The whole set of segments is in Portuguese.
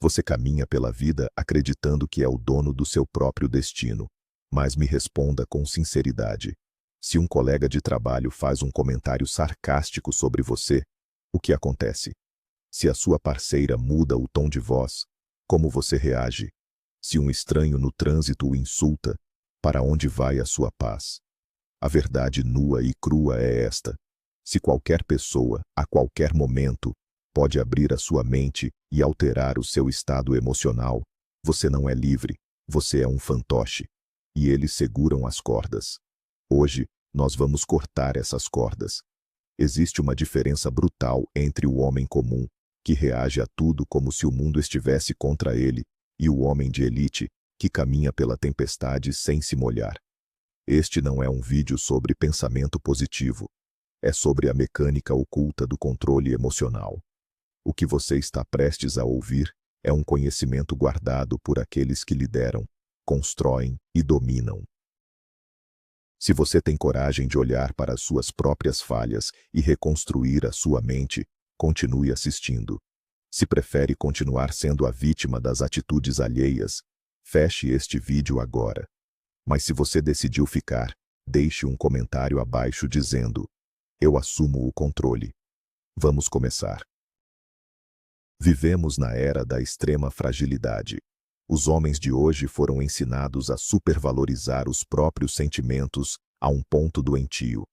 Você caminha pela vida acreditando que é o dono do seu próprio destino. Mas me responda com sinceridade. Se um colega de trabalho faz um comentário sarcástico sobre você, o que acontece? Se a sua parceira muda o tom de voz, como você reage? Se um estranho no trânsito o insulta, para onde vai a sua paz? A verdade nua e crua é esta. Se qualquer pessoa, a qualquer momento, pode abrir a sua mente e alterar o seu estado emocional, você não é livre, você é um fantoche. E eles seguram as cordas. Hoje, nós vamos cortar essas cordas. Existe uma diferença brutal entre o homem comum, que reage a tudo como se o mundo estivesse contra ele, e o homem de elite, que caminha pela tempestade sem se molhar. Este não é um vídeo sobre pensamento positivo. É sobre a mecânica oculta do controle emocional. O que você está prestes a ouvir é um conhecimento guardado por aqueles que lideram, constroem e dominam. Se você tem coragem de olhar para as suas próprias falhas e reconstruir a sua mente, continue assistindo. Se prefere continuar sendo a vítima das atitudes alheias, feche este vídeo agora. Mas se você decidiu ficar, deixe um comentário abaixo dizendo: eu assumo o controle. Vamos começar. Vivemos na era da extrema fragilidade. Os homens de hoje foram ensinados a supervalorizar os próprios sentimentos a um ponto doentio.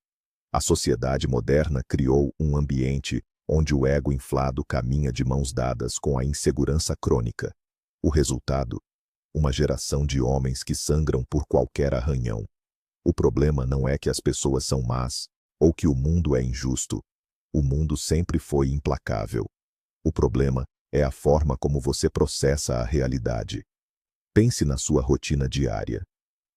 A sociedade moderna criou um ambiente onde o ego inflado caminha de mãos dadas com a insegurança crônica. O resultado? Uma geração de homens que sangram por qualquer arranhão. O problema não é que as pessoas são más, ou que o mundo é injusto. O mundo sempre foi implacável. O problema é a forma como você processa a realidade. Pense na sua rotina diária.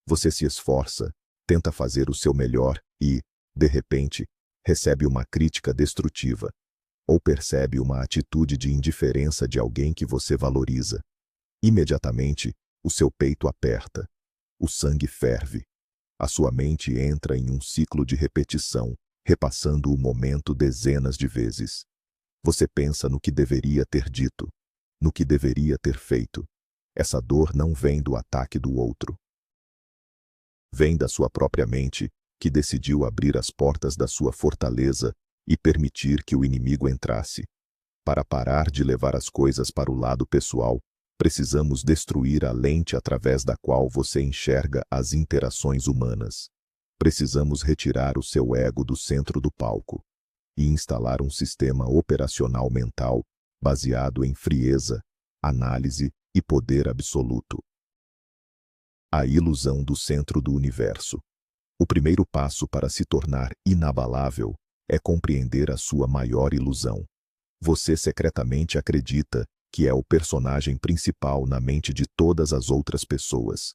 Você se esforça, tenta fazer o seu melhor e, de repente, recebe uma crítica destrutiva. Ou percebe uma atitude de indiferença de alguém que você valoriza. Imediatamente, o seu peito aperta. O sangue ferve. A sua mente entra em um ciclo de repetição, repassando o momento dezenas de vezes. Você pensa no que deveria ter dito, no que deveria ter feito. Essa dor não vem do ataque do outro. Vem da sua própria mente, que decidiu abrir as portas da sua fortaleza e permitir que o inimigo entrasse. Para parar de levar as coisas para o lado pessoal, precisamos destruir a lente através da qual você enxerga as interações humanas. Precisamos retirar o seu ego do centro do palco e instalar um sistema operacional mental baseado em frieza, análise e poder absoluto. A ilusão do centro do universo. O primeiro passo para se tornar inabalável é compreender a sua maior ilusão. Você secretamente acredita que é o personagem principal na mente de todas as outras pessoas.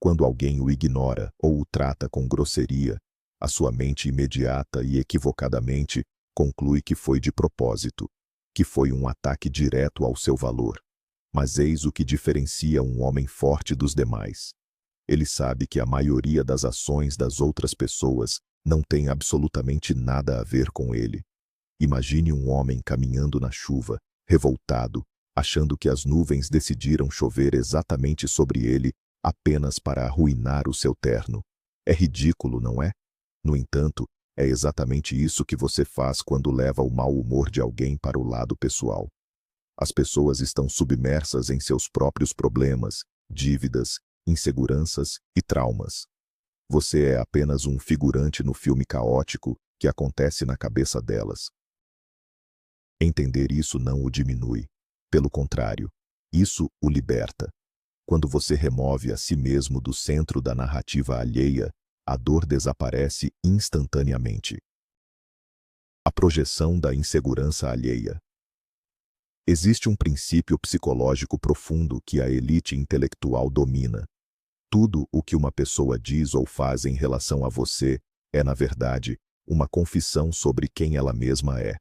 Quando alguém o ignora ou o trata com grosseria, a sua mente imediata e equivocadamente conclui que foi de propósito, que foi um ataque direto ao seu valor. Mas eis o que diferencia um homem forte dos demais. Ele sabe que a maioria das ações das outras pessoas não tem absolutamente nada a ver com ele. Imagine um homem caminhando na chuva, revoltado, achando que as nuvens decidiram chover exatamente sobre ele apenas para arruinar o seu terno. É ridículo, não é? No entanto, é exatamente isso que você faz quando leva o mau humor de alguém para o lado pessoal. As pessoas estão submersas em seus próprios problemas, dívidas, inseguranças e traumas. Você é apenas um figurante no filme caótico que acontece na cabeça delas. Entender isso não o diminui. Pelo contrário, isso o liberta. Quando você remove a si mesmo do centro da narrativa alheia, a dor desaparece instantaneamente. A projeção da insegurança alheia. Existe um princípio psicológico profundo que a elite intelectual domina. Tudo o que uma pessoa diz ou faz em relação a você é, na verdade, uma confissão sobre quem ela mesma é.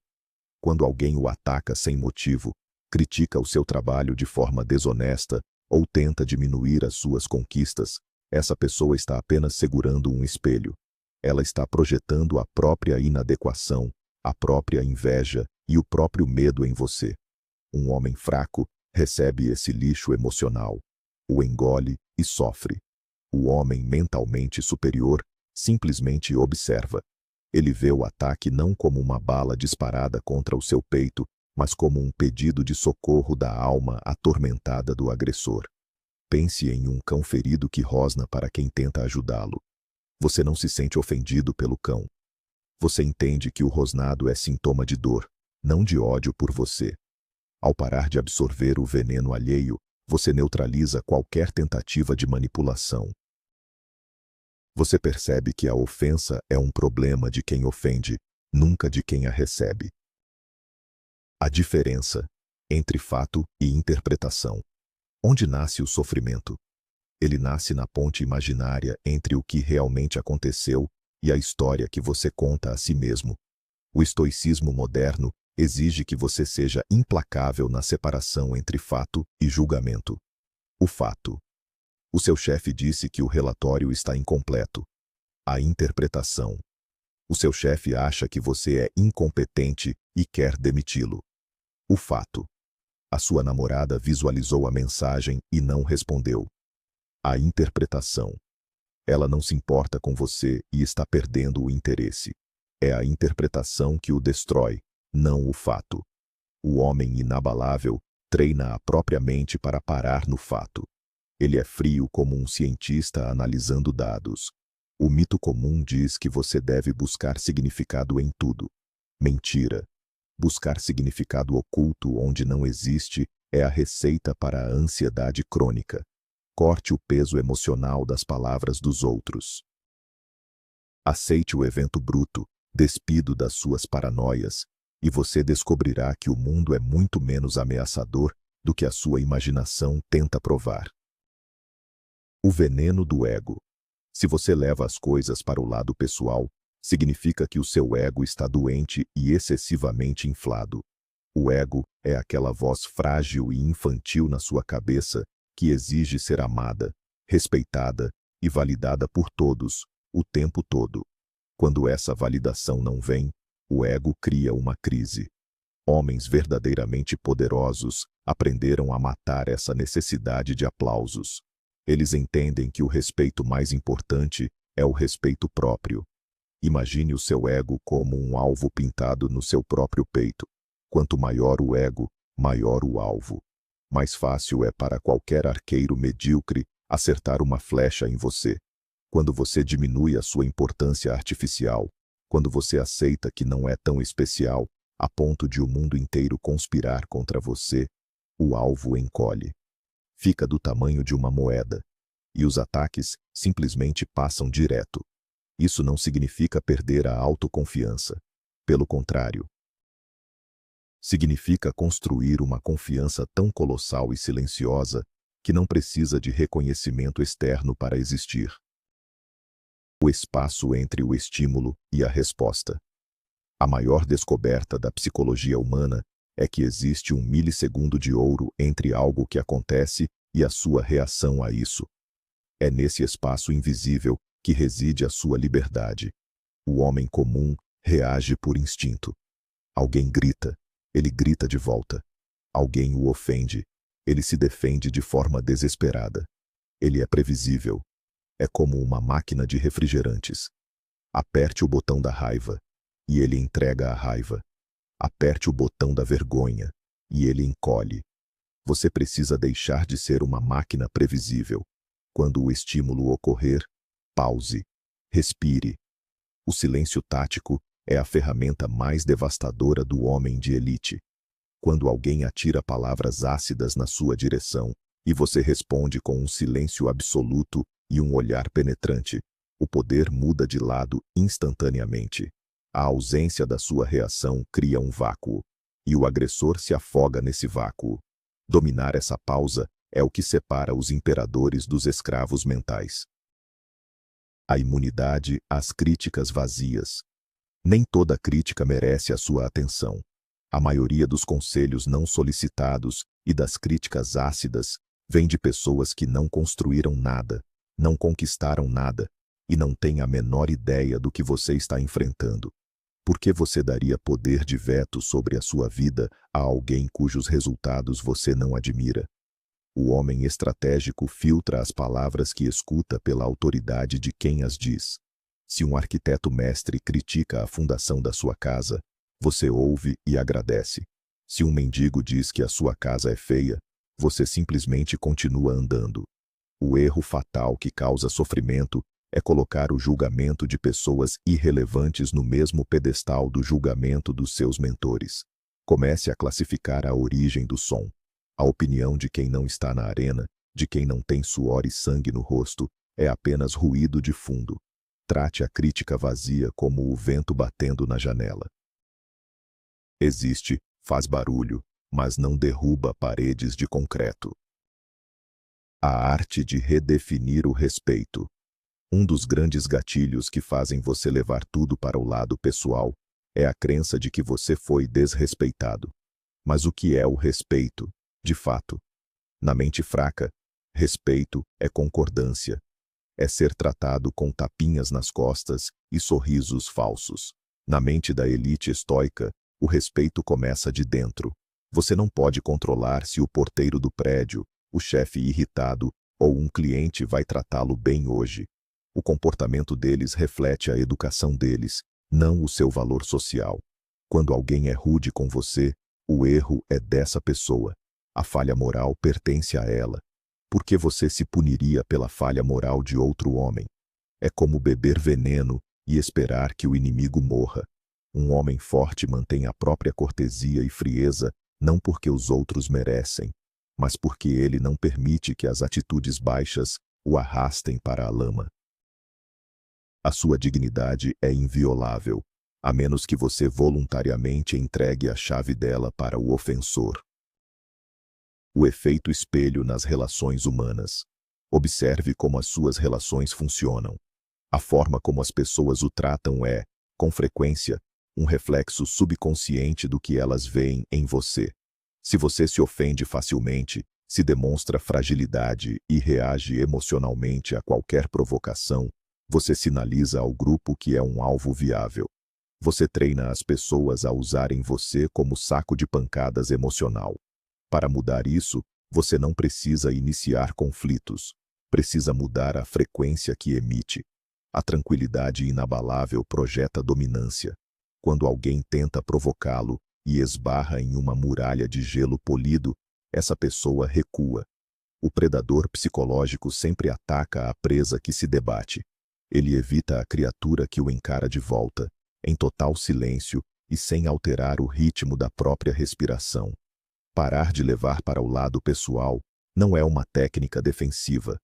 Quando alguém o ataca sem motivo, critica o seu trabalho de forma desonesta ou tenta diminuir as suas conquistas, essa pessoa está apenas segurando um espelho. Ela está projetando a própria inadequação, a própria inveja e o próprio medo em você. Um homem fraco recebe esse lixo emocional, o engole e sofre. O homem mentalmente superior simplesmente observa. Ele vê o ataque não como uma bala disparada contra o seu peito, mas como um pedido de socorro da alma atormentada do agressor. Pense em um cão ferido que rosna para quem tenta ajudá-lo. Você não se sente ofendido pelo cão. Você entende que o rosnado é sintoma de dor, não de ódio por você. Ao parar de absorver o veneno alheio, você neutraliza qualquer tentativa de manipulação. Você percebe que a ofensa é um problema de quem ofende, nunca de quem a recebe. A diferença entre fato e interpretação. Onde nasce o sofrimento? Ele nasce na ponte imaginária entre o que realmente aconteceu e a história que você conta a si mesmo. O estoicismo moderno exige que você seja implacável na separação entre fato e julgamento. O fato. O seu chefe disse que o relatório está incompleto. A interpretação. O seu chefe acha que você é incompetente e quer demiti-lo. O fato. A sua namorada visualizou a mensagem e não respondeu. A interpretação. Ela não se importa com você e está perdendo o interesse. É a interpretação que o destrói, não o fato. O homem inabalável treina a própria mente para parar no fato. Ele é frio como um cientista analisando dados. O mito comum diz que você deve buscar significado em tudo. Mentira. Buscar significado oculto onde não existe é a receita para a ansiedade crônica. Corte o peso emocional das palavras dos outros. Aceite o evento bruto, despido das suas paranoias, e você descobrirá que o mundo é muito menos ameaçador do que a sua imaginação tenta provar. O veneno do ego. Se você leva as coisas para o lado pessoal, significa que o seu ego está doente e excessivamente inflado. O ego é aquela voz frágil e infantil na sua cabeça que exige ser amada, respeitada e validada por todos, o tempo todo. Quando essa validação não vem, o ego cria uma crise. Homens verdadeiramente poderosos aprenderam a matar essa necessidade de aplausos. Eles entendem que o respeito mais importante é o respeito próprio. Imagine o seu ego como um alvo pintado no seu próprio peito. Quanto maior o ego, maior o alvo. Mais fácil é para qualquer arqueiro medíocre acertar uma flecha em você. Quando você diminui a sua importância artificial, quando você aceita que não é tão especial, a ponto de o mundo inteiro conspirar contra você, o alvo encolhe. Fica do tamanho de uma moeda, e os ataques simplesmente passam direto. Isso não significa perder a autoconfiança. Pelo contrário. Significa construir uma confiança tão colossal e silenciosa que não precisa de reconhecimento externo para existir. O espaço entre o estímulo e a resposta. A maior descoberta da psicologia humana é que existe um milissegundo de ouro entre algo que acontece e a sua reação a isso. É nesse espaço invisível que reside a sua liberdade. O homem comum reage por instinto. Alguém grita, ele grita de volta. Alguém o ofende, ele se defende de forma desesperada. Ele é previsível. É como uma máquina de refrigerantes. Aperte o botão da raiva, e ele entrega a raiva. Aperte o botão da vergonha, e ele encolhe. Você precisa deixar de ser uma máquina previsível. Quando o estímulo ocorrer, pause. Respire. O silêncio tático é a ferramenta mais devastadora do homem de elite. Quando alguém atira palavras ácidas na sua direção, e você responde com um silêncio absoluto e um olhar penetrante, o poder muda de lado instantaneamente. A ausência da sua reação cria um vácuo, e o agressor se afoga nesse vácuo. Dominar essa pausa é o que separa os imperadores dos escravos mentais. A imunidade às críticas vazias. Nem toda crítica merece a sua atenção. A maioria dos conselhos não solicitados e das críticas ácidas vem de pessoas que não construíram nada, não conquistaram nada e não têm a menor ideia do que você está enfrentando. Por que você daria poder de veto sobre a sua vida a alguém cujos resultados você não admira? O homem estratégico filtra as palavras que escuta pela autoridade de quem as diz. Se um arquiteto mestre critica a fundação da sua casa, você ouve e agradece. Se um mendigo diz que a sua casa é feia, você simplesmente continua andando. O erro fatal que causa sofrimento é colocar o julgamento de pessoas irrelevantes no mesmo pedestal do julgamento dos seus mentores. Comece a classificar a origem do som. A opinião de quem não está na arena, de quem não tem suor e sangue no rosto, é apenas ruído de fundo. Trate a crítica vazia como o vento batendo na janela. Existe, faz barulho, mas não derruba paredes de concreto. A arte de redefinir o respeito. Um dos grandes gatilhos que fazem você levar tudo para o lado pessoal é a crença de que você foi desrespeitado. Mas o que é o respeito, de fato? Na mente fraca, respeito é concordância. É ser tratado com tapinhas nas costas e sorrisos falsos. Na mente da elite estoica, o respeito começa de dentro. Você não pode controlar se o porteiro do prédio, o chefe irritado ou um cliente vai tratá-lo bem hoje. O comportamento deles reflete a educação deles, não o seu valor social. Quando alguém é rude com você, o erro é dessa pessoa. A falha moral pertence a ela. Por que você se puniria pela falha moral de outro homem? É como beber veneno e esperar que o inimigo morra. Um homem forte mantém a própria cortesia e frieza, não porque os outros merecem, mas porque ele não permite que as atitudes baixas o arrastem para a lama. A sua dignidade é inviolável, a menos que você voluntariamente entregue a chave dela para o ofensor. O efeito espelho nas relações humanas. Observe como as suas relações funcionam. A forma como as pessoas o tratam é, com frequência, um reflexo subconsciente do que elas veem em você. Se você se ofende facilmente, se demonstra fragilidade e reage emocionalmente a qualquer provocação, você sinaliza ao grupo que é um alvo viável. Você treina as pessoas a usarem você como saco de pancadas emocional. Para mudar isso, você não precisa iniciar conflitos. Precisa mudar a frequência que emite. A tranquilidade inabalável projeta dominância. Quando alguém tenta provocá-lo e esbarra em uma muralha de gelo polido, essa pessoa recua. O predador psicológico sempre ataca a presa que se debate. Ele evita a criatura que o encara de volta, em total silêncio e sem alterar o ritmo da própria respiração. Parar de levar para o lado pessoal não é uma técnica defensiva,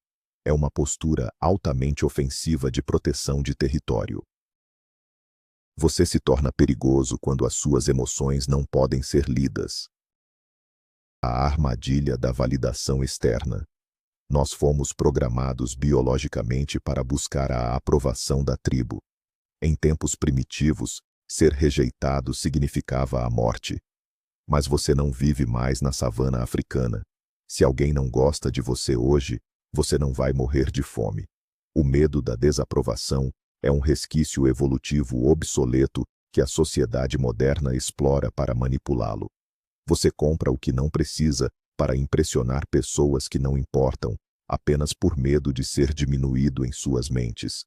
é uma postura altamente ofensiva de proteção de território. Você se torna perigoso quando as suas emoções não podem ser lidas. A armadilha da validação externa. Nós fomos programados biologicamente para buscar a aprovação da tribo. Em tempos primitivos, ser rejeitado significava a morte. Mas você não vive mais na savana africana. Se alguém não gosta de você hoje, você não vai morrer de fome. O medo da desaprovação é um resquício evolutivo obsoleto que a sociedade moderna explora para manipulá-lo. Você compra o que não precisa para impressionar pessoas que não importam, apenas por medo de ser diminuído em suas mentes.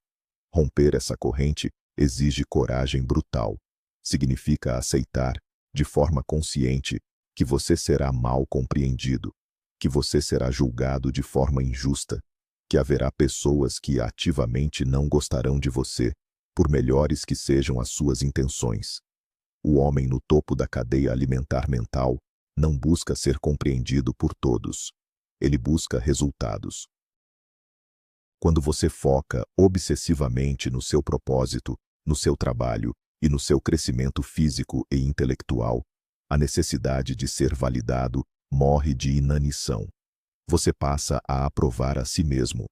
Romper essa corrente exige coragem brutal. Significa aceitar, de forma consciente, que você será mal compreendido, que você será julgado de forma injusta, que haverá pessoas que ativamente não gostarão de você, por melhores que sejam as suas intenções. O homem no topo da cadeia alimentar mental não busca ser compreendido por todos. Ele busca resultados. Quando você foca obsessivamente no seu propósito, no seu trabalho e no seu crescimento físico e intelectual, a necessidade de ser validado morre de inanição. Você passa a aprovar a si mesmo.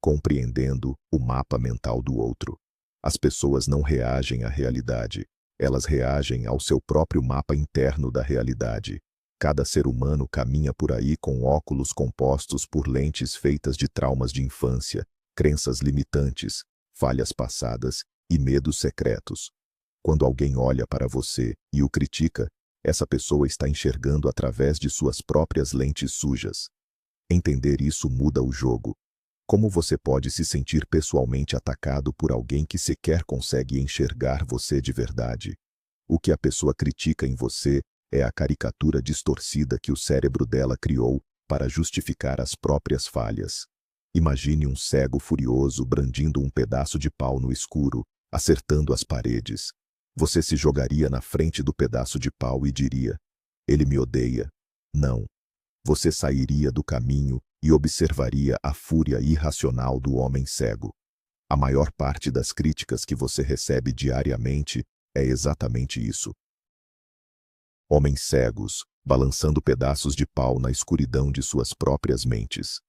Compreendendo o mapa mental do outro. As pessoas não reagem à realidade, elas reagem ao seu próprio mapa interno da realidade. Cada ser humano caminha por aí com óculos compostos por lentes feitas de traumas de infância, crenças limitantes, falhas passadas e medos secretos. Quando alguém olha para você e o critica, essa pessoa está enxergando através de suas próprias lentes sujas. Entender isso muda o jogo. Como você pode se sentir pessoalmente atacado por alguém que sequer consegue enxergar você de verdade? O que a pessoa critica em você é a caricatura distorcida que o cérebro dela criou para justificar as próprias falhas. Imagine um cego furioso brandindo um pedaço de pau no escuro, acertando as paredes. Você se jogaria na frente do pedaço de pau e diria: "Ele me odeia." Não. Você sairia do caminho e observaria a fúria irracional do homem cego. A maior parte das críticas que você recebe diariamente é exatamente isso. Homens cegos, balançando pedaços de pau na escuridão de suas próprias mentes.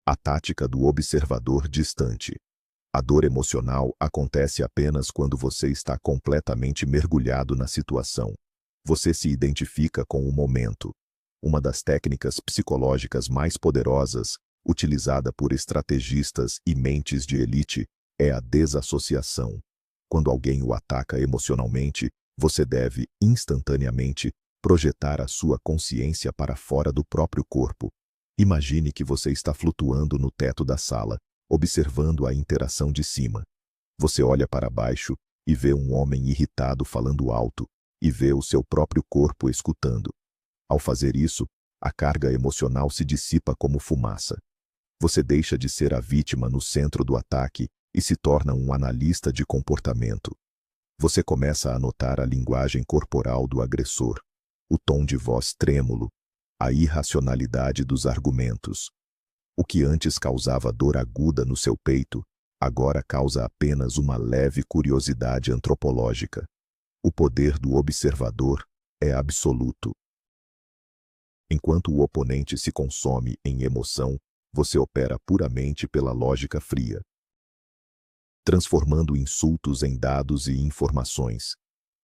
A tática do observador distante. A dor emocional acontece apenas quando você está completamente mergulhado na situação. Você se identifica com o momento. Uma das técnicas psicológicas mais poderosas, utilizada por estrategistas e mentes de elite, é a desassociação. Quando alguém o ataca emocionalmente, você deve, instantaneamente, projetar a sua consciência para fora do próprio corpo. Imagine que você está flutuando no teto da sala, observando a interação de cima. Você olha para baixo e vê um homem irritado falando alto, e vê o seu próprio corpo escutando. Ao fazer isso, a carga emocional se dissipa como fumaça. Você deixa de ser a vítima no centro do ataque e se torna um analista de comportamento. Você começa a notar a linguagem corporal do agressor, o tom de voz trêmulo, a irracionalidade dos argumentos. O que antes causava dor aguda no seu peito, agora causa apenas uma leve curiosidade antropológica. O poder do observador é absoluto. Enquanto o oponente se consome em emoção, você opera puramente pela lógica fria, transformando insultos em dados e informações.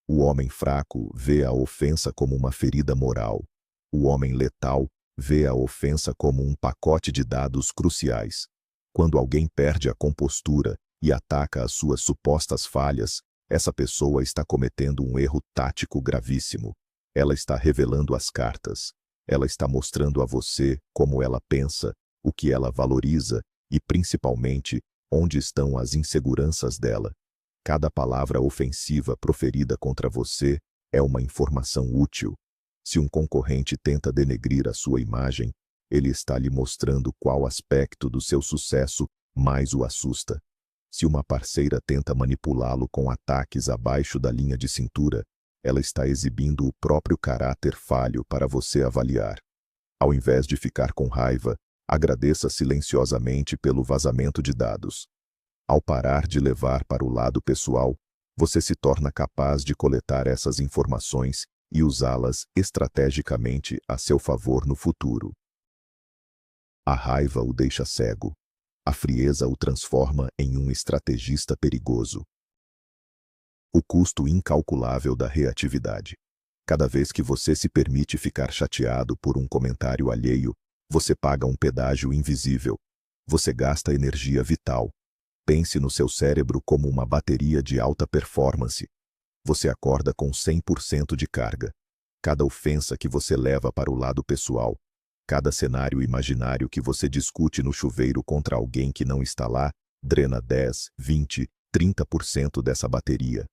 O homem fraco vê a ofensa como uma ferida moral. O homem letal vê a ofensa como um pacote de dados cruciais. Quando alguém perde a compostura e ataca as suas supostas falhas, essa pessoa está cometendo um erro tático gravíssimo. Ela está revelando as cartas. Ela está mostrando a você como ela pensa, o que ela valoriza e, principalmente, onde estão as inseguranças dela. Cada palavra ofensiva proferida contra você é uma informação útil. Se um concorrente tenta denegrir a sua imagem, ele está lhe mostrando qual aspecto do seu sucesso mais o assusta. Se uma parceira tenta manipulá-lo com ataques abaixo da linha de cintura, ela está exibindo o próprio caráter falho para você avaliar. Ao invés de ficar com raiva, agradeça silenciosamente pelo vazamento de dados. Ao parar de levar para o lado pessoal, você se torna capaz de coletar essas informações e usá-las estrategicamente a seu favor no futuro. A raiva o deixa cego. A frieza o transforma em um estrategista perigoso. O custo incalculável da reatividade. Cada vez que você se permite ficar chateado por um comentário alheio, você paga um pedágio invisível. Você gasta energia vital. Pense no seu cérebro como uma bateria de alta performance. Você acorda com 100% de carga. Cada ofensa que você leva para o lado pessoal, cada cenário imaginário que você discute no chuveiro contra alguém que não está lá, drena 10, 20, 30% dessa bateria.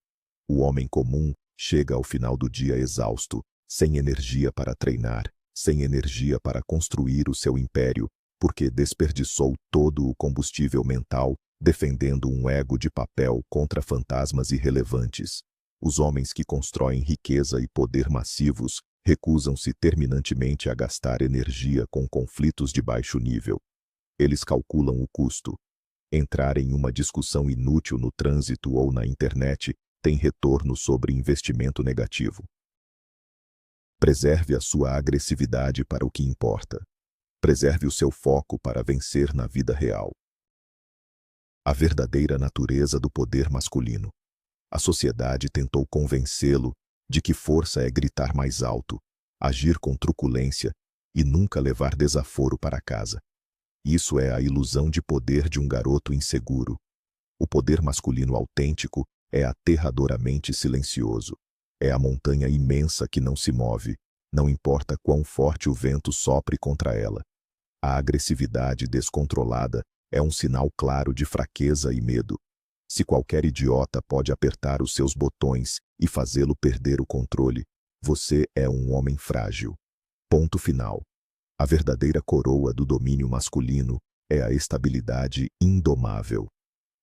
O homem comum chega ao final do dia exausto, sem energia para treinar, sem energia para construir o seu império, porque desperdiçou todo o combustível mental defendendo um ego de papel contra fantasmas irrelevantes. Os homens que constroem riqueza e poder massivos recusam-se terminantemente a gastar energia com conflitos de baixo nível. Eles calculam o custo. Entrar em uma discussão inútil no trânsito ou na internet tem retorno sobre investimento negativo. Preserve a sua agressividade para o que importa. Preserve o seu foco para vencer na vida real. A verdadeira natureza do poder masculino. A sociedade tentou convencê-lo de que força é gritar mais alto, agir com truculência e nunca levar desaforo para casa. Isso é a ilusão de poder de um garoto inseguro. O poder masculino autêntico é aterradoramente silencioso. É a montanha imensa que não se move, não importa quão forte o vento sopre contra ela. A agressividade descontrolada é um sinal claro de fraqueza e medo. Se qualquer idiota pode apertar os seus botões e fazê-lo perder o controle, você é um homem frágil. Ponto final. A verdadeira coroa do domínio masculino é a estabilidade indomável.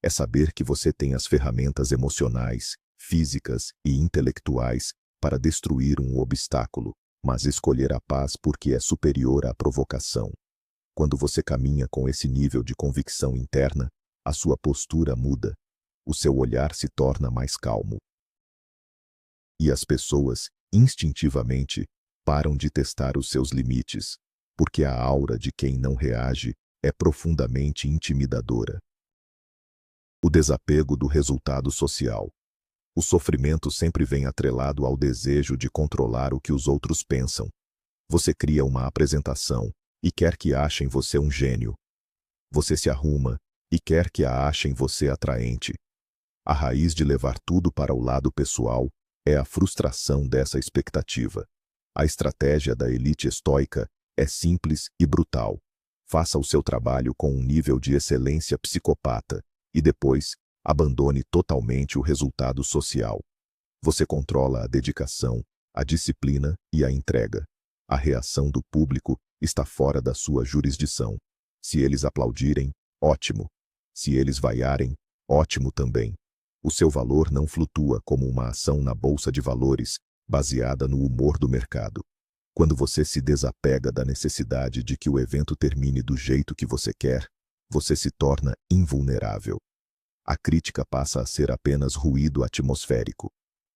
É saber que você tem as ferramentas emocionais, físicas e intelectuais para destruir um obstáculo, mas escolher a paz porque é superior à provocação. Quando você caminha com esse nível de convicção interna, a sua postura muda. O seu olhar se torna mais calmo. E as pessoas, instintivamente, param de testar os seus limites, porque a aura de quem não reage é profundamente intimidadora. O desapego do resultado social. O sofrimento sempre vem atrelado ao desejo de controlar o que os outros pensam. Você cria uma apresentação e quer que achem você um gênio. Você se arruma e quer que a achem você atraente. A raiz de levar tudo para o lado pessoal é a frustração dessa expectativa. A estratégia da elite estoica é simples e brutal. Faça o seu trabalho com um nível de excelência psicopata e depois abandone totalmente o resultado social. Você controla a dedicação, a disciplina e a entrega. A reação do público está fora da sua jurisdição. Se eles aplaudirem, ótimo. Se eles vaiarem, ótimo também. O seu valor não flutua como uma ação na bolsa de valores, baseada no humor do mercado. Quando você se desapega da necessidade de que o evento termine do jeito que você quer, você se torna invulnerável. A crítica passa a ser apenas ruído atmosférico.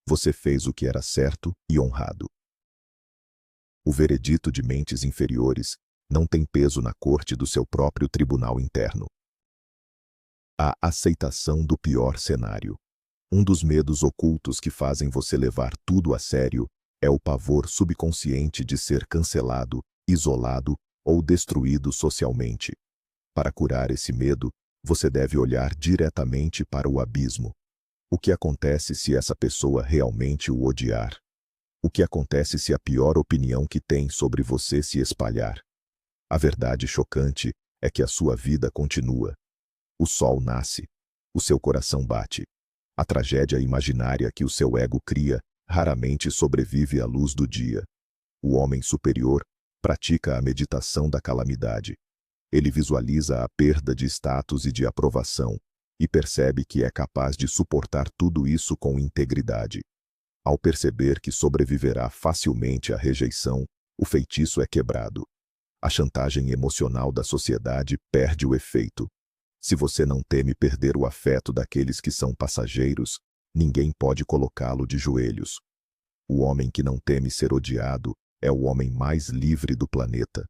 Você fez o que era certo e honrado. O veredito de mentes inferiores não tem peso na corte do seu próprio tribunal interno. A aceitação do pior cenário. Um dos medos ocultos que fazem você levar tudo a sério é o pavor subconsciente de ser cancelado, isolado ou destruído socialmente. Para curar esse medo, você deve olhar diretamente para o abismo. O que acontece se essa pessoa realmente o odiar? O que acontece se a pior opinião que tem sobre você se espalhar? A verdade chocante é que a sua vida continua. O sol nasce. O seu coração bate. A tragédia imaginária que o seu ego cria raramente sobrevive à luz do dia. O homem superior pratica a meditação da calamidade. Ele visualiza a perda de status e de aprovação e percebe que é capaz de suportar tudo isso com integridade. Ao perceber que sobreviverá facilmente à rejeição, o feitiço é quebrado. A chantagem emocional da sociedade perde o efeito. Se você não teme perder o afeto daqueles que são passageiros, ninguém pode colocá-lo de joelhos. O homem que não teme ser odiado é o homem mais livre do planeta.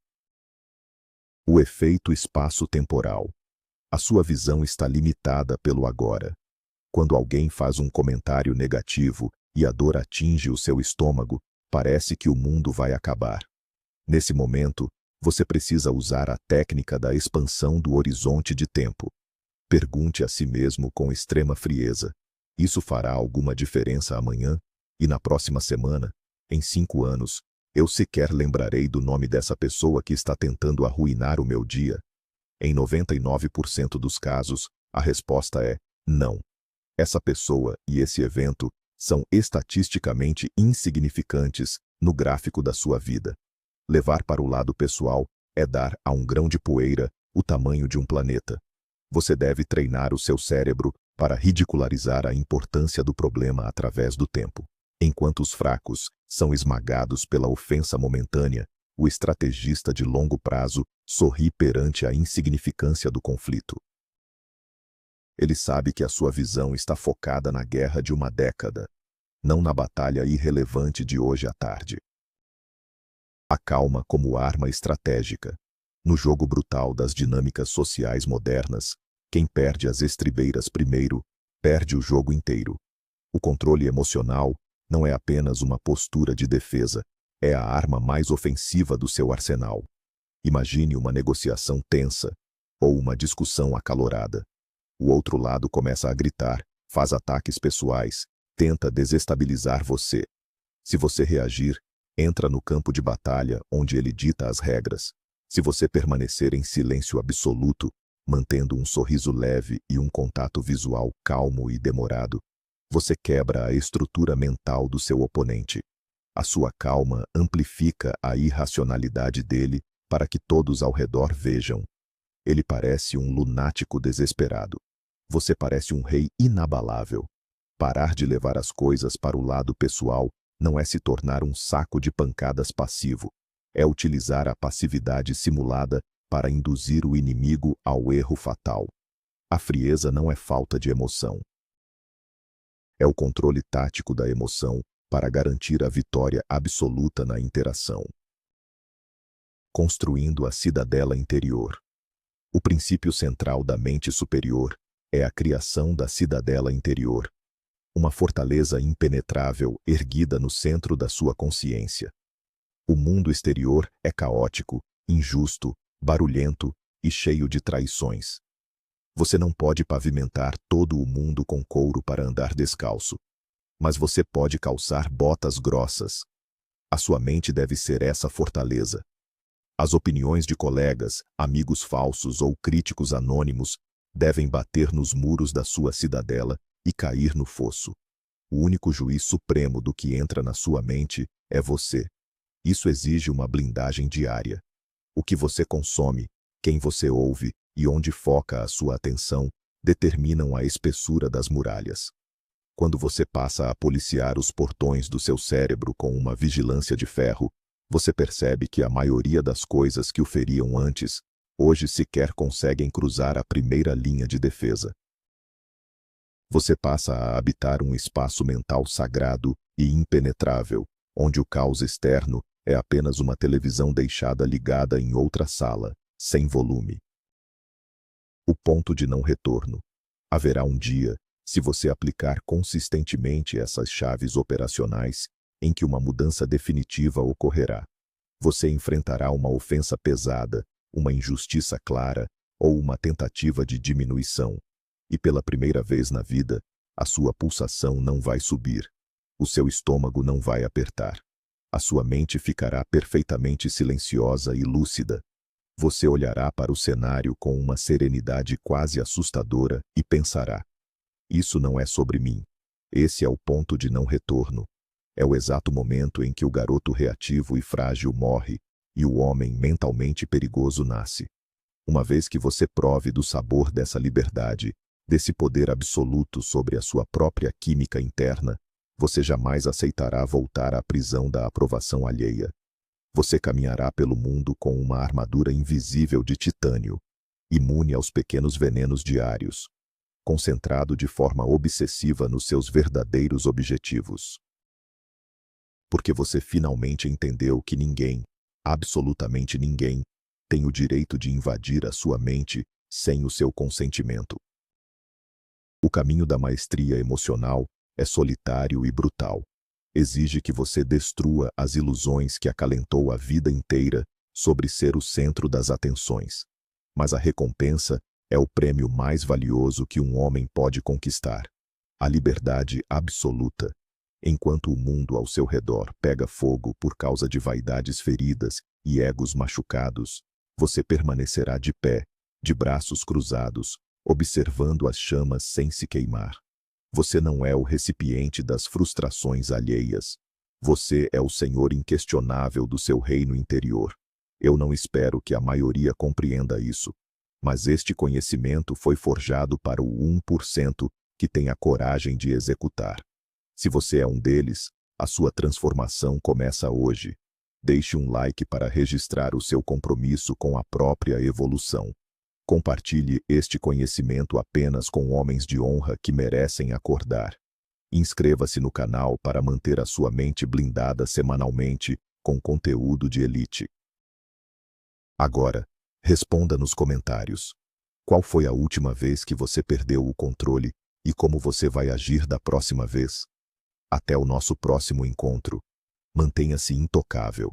O efeito espaço-temporal. A sua visão está limitada pelo agora. Quando alguém faz um comentário negativo e a dor atinge o seu estômago, parece que o mundo vai acabar. Nesse momento, você precisa usar a técnica da expansão do horizonte de tempo. Pergunte a si mesmo com extrema frieza: isso fará alguma diferença amanhã? E na próxima semana? Em 5 anos? Eu sequer lembrarei do nome dessa pessoa que está tentando arruinar o meu dia? Em 99% dos casos, a resposta é não. Essa pessoa e esse evento são estatisticamente insignificantes no gráfico da sua vida. Levar para o lado pessoal é dar a um grão de poeira o tamanho de um planeta. Você deve treinar o seu cérebro para ridicularizar a importância do problema através do tempo. Enquanto os fracos são esmagados pela ofensa momentânea, o estrategista de longo prazo sorri perante a insignificância do conflito. Ele sabe que a sua visão está focada na guerra de uma década, não na batalha irrelevante de hoje à tarde. A calma como arma estratégica. No jogo brutal das dinâmicas sociais modernas, quem perde as estribeiras primeiro, perde o jogo inteiro. O controle emocional não é apenas uma postura de defesa, é a arma mais ofensiva do seu arsenal. Imagine uma negociação tensa ou uma discussão acalorada. O outro lado começa a gritar, faz ataques pessoais, tenta desestabilizar você. Se você reagir, entra no campo de batalha onde ele dita as regras. Se você permanecer em silêncio absoluto, mantendo um sorriso leve e um contato visual calmo e demorado, você quebra a estrutura mental do seu oponente. A sua calma amplifica a irracionalidade dele para que todos ao redor vejam. Ele parece um lunático desesperado. Você parece um rei inabalável. Parar de levar as coisas para o lado pessoal não é se tornar um saco de pancadas passivo. É utilizar a passividade simulada para induzir o inimigo ao erro fatal. A frieza não é falta de emoção. É o controle tático da emoção para garantir a vitória absoluta na interação. Construindo a cidadela interior. O princípio central da mente superior é a criação da cidadela interior, uma fortaleza impenetrável erguida no centro da sua consciência. O mundo exterior é caótico, injusto, barulhento e cheio de traições. Você não pode pavimentar todo o mundo com couro para andar descalço, mas você pode calçar botas grossas. A sua mente deve ser essa fortaleza. As opiniões de colegas, amigos falsos ou críticos anônimos devem bater nos muros da sua cidadela e cair no fosso. O único juiz supremo do que entra na sua mente é você. Isso exige uma blindagem diária. O que você consome, quem você ouve e onde foca a sua atenção determinam a espessura das muralhas. Quando você passa a policiar os portões do seu cérebro com uma vigilância de ferro, você percebe que a maioria das coisas que o feriam antes, hoje sequer conseguem cruzar a primeira linha de defesa. Você passa a habitar um espaço mental sagrado e impenetrável, onde o caos externo é apenas uma televisão deixada ligada em outra sala, sem volume. O ponto de não retorno. Haverá um dia, se você aplicar consistentemente essas chaves operacionais, em que uma mudança definitiva ocorrerá. Você enfrentará uma ofensa pesada, uma injustiça clara ou uma tentativa de diminuição. E pela primeira vez na vida, a sua pulsação não vai subir. O seu estômago não vai apertar. A sua mente ficará perfeitamente silenciosa e lúcida. Você olhará para o cenário com uma serenidade quase assustadora e pensará: isso não é sobre mim. Esse é o ponto de não retorno. É o exato momento em que o garoto reativo e frágil morre e o homem mentalmente perigoso nasce. Uma vez que você prove do sabor dessa liberdade, desse poder absoluto sobre a sua própria química interna, você jamais aceitará voltar à prisão da aprovação alheia. Você caminhará pelo mundo com uma armadura invisível de titânio, imune aos pequenos venenos diários, concentrado de forma obsessiva nos seus verdadeiros objetivos. Porque você finalmente entendeu que ninguém, absolutamente ninguém, tem o direito de invadir a sua mente sem o seu consentimento. O caminho da maestria emocional é solitário e brutal. Exige que você destrua as ilusões que acalentou a vida inteira sobre ser o centro das atenções. Mas a recompensa é o prêmio mais valioso que um homem pode conquistar: a liberdade absoluta. Enquanto o mundo ao seu redor pega fogo por causa de vaidades feridas e egos machucados, você permanecerá de pé, de braços cruzados, observando as chamas sem se queimar. Você não é o recipiente das frustrações alheias. Você é o senhor inquestionável do seu reino interior. Eu não espero que a maioria compreenda isso, mas este conhecimento foi forjado para o 1% que tem a coragem de executar. Se você é um deles, a sua transformação começa hoje. Deixe um like para registrar o seu compromisso com a própria evolução. Compartilhe este conhecimento apenas com homens de honra que merecem acordar. Inscreva-se no canal para manter a sua mente blindada semanalmente com conteúdo de elite. Agora, responda nos comentários. Qual foi a última vez que você perdeu o controle e como você vai agir da próxima vez? Até o nosso próximo encontro. Mantenha-se intocável.